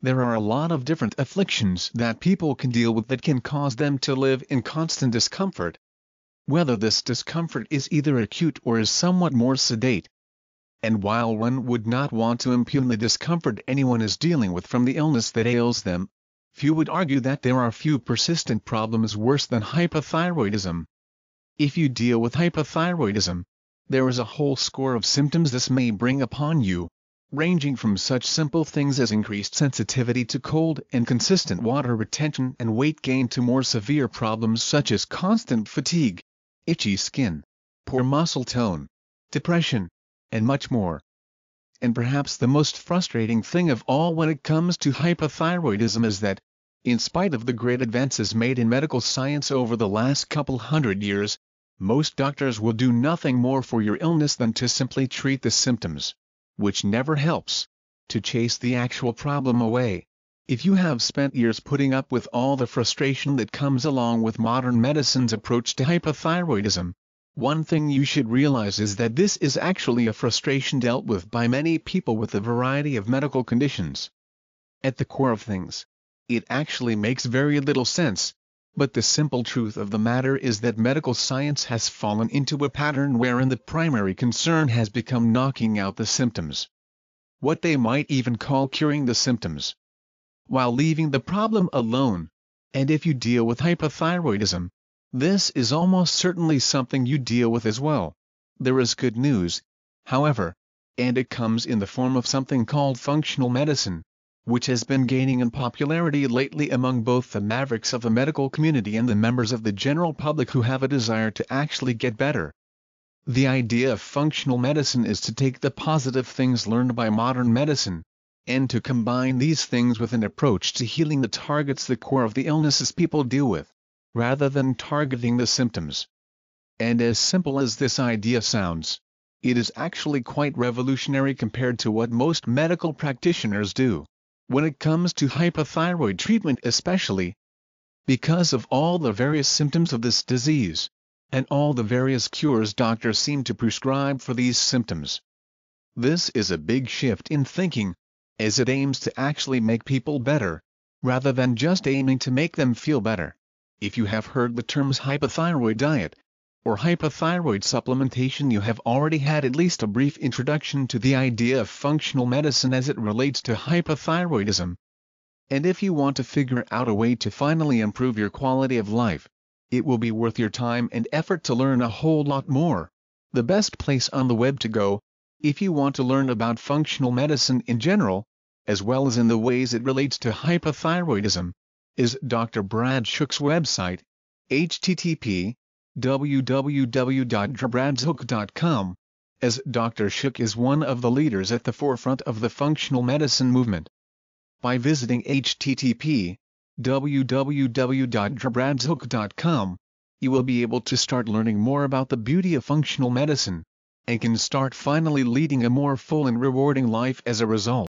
There are a lot of different afflictions that people can deal with that can cause them to live in constant discomfort. Whether this discomfort is either acute or is somewhat more sedate. And while one would not want to impugn the discomfort anyone is dealing with from the illness that ails them, few would argue that there are few persistent problems worse than hypothyroidism. If you deal with hypothyroidism, there is a whole score of symptoms this may bring upon you, ranging from such simple things as increased sensitivity to cold and consistent water retention and weight gain to more severe problems such as constant fatigue, itchy skin, poor muscle tone, depression, and much more. And perhaps the most frustrating thing of all when it comes to hypothyroidism is that, in spite of the great advances made in medical science over the last couple hundred years, most doctors will do nothing more for your illness than to simply treat the symptoms, which never helps, to chase the actual problem away. If you have spent years putting up with all the frustration that comes along with modern medicine's approach to hypothyroidism, one thing you should realize is that this is actually a frustration dealt with by many people with a variety of medical conditions. At the core of things, it actually makes very little sense, but the simple truth of the matter is that medical science has fallen into a pattern wherein the primary concern has become knocking out the symptoms. What they might even call curing the symptoms, while leaving the problem alone. And if you deal with hypothyroidism, this is almost certainly something you deal with as well. There is good news, however, and it comes in the form of something called functional medicine, which has been gaining in popularity lately among both the mavericks of the medical community and the members of the general public who have a desire to actually get better. The idea of functional medicine is to take the positive things learned by modern medicine, and to combine these things with an approach to healing that targets the core of the illnesses people deal with, rather than targeting the symptoms. And as simple as this idea sounds, it is actually quite revolutionary compared to what most medical practitioners do, when it comes to hypothyroid treatment especially, because of all the various symptoms of this disease, and all the various cures doctors seem to prescribe for these symptoms. This is a big shift in thinking, as it aims to actually make people better, rather than just aiming to make them feel better. If you have heard the terms hypothyroid diet, or hypothyroid supplementation, you have already had at least a brief introduction to the idea of functional medicine as it relates to hypothyroidism. And if you want to figure out a way to finally improve your quality of life, it will be worth your time and effort to learn a whole lot more. The best place on the web to go, if you want to learn about functional medicine in general, as well as in the ways it relates to hypothyroidism, is Dr. Brad Shook's website, http://www.bradshook.com, as Dr. Shook is one of the leaders at the forefront of the functional medicine movement. By visiting http://www.bradshook.com, you will be able to start learning more about the beauty of functional medicine, and can start finally leading a more full and rewarding life as a result.